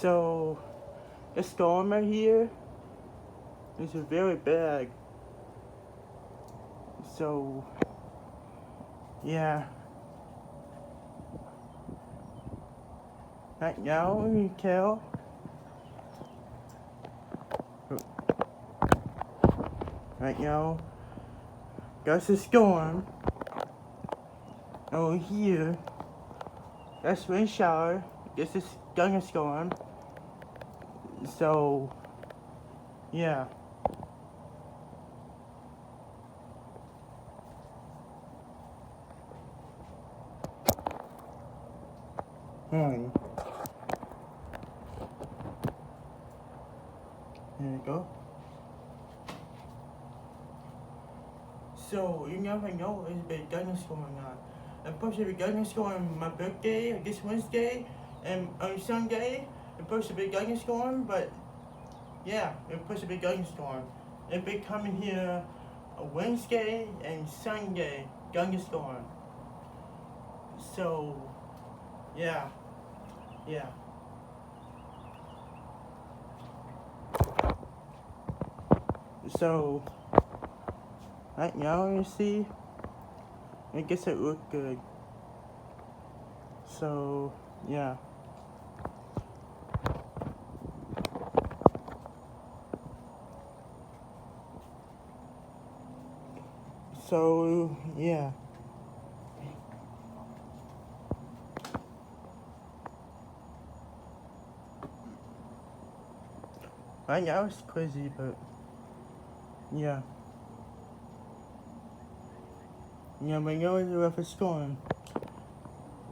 So, the storm right here is very bad. So, yeah. Right now, you can tell. Right now, that's a storm. Over here, that's rain shower. This is thunderstorm. So, yeah. There you go. So, you never know if it's a thunderstorm or not. I'm supposed to be thunderstorm on my birthday, this Wednesday, and on Sunday, it's supposed to be thunderstorm, but yeah, it's supposed to be thunderstorm. It'll be coming here Wednesday and Sunday, thunderstorm. So, yeah. So, right now you see, I guess it looked good. So, yeah. So, yeah. Right now it's crazy, but yeah. You never know if it's storm.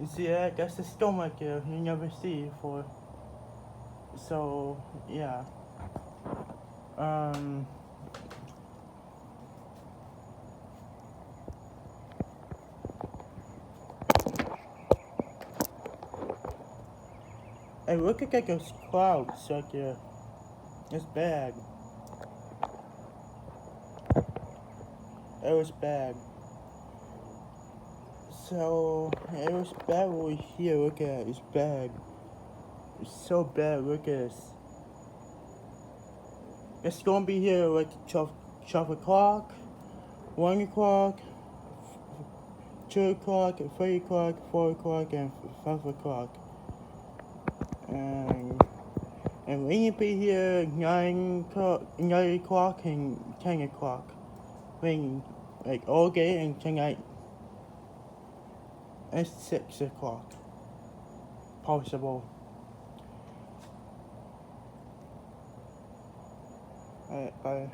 You see that? That's the storm right there. You never see before. So, yeah. Hey, look at those clouds right there. It's bad. It was bad. So, it was bad over here. Look at it. It's bad. It's so bad. Look at this. It's gonna be here like 12 o'clock, 1 o'clock, 2 o'clock, 3 o'clock, 4 o'clock, and 5 o'clock. And we can be here 9 o'clock and 10 o'clock. Raining like all day and tonight. It's 6 o'clock. Possible. Alright, bye.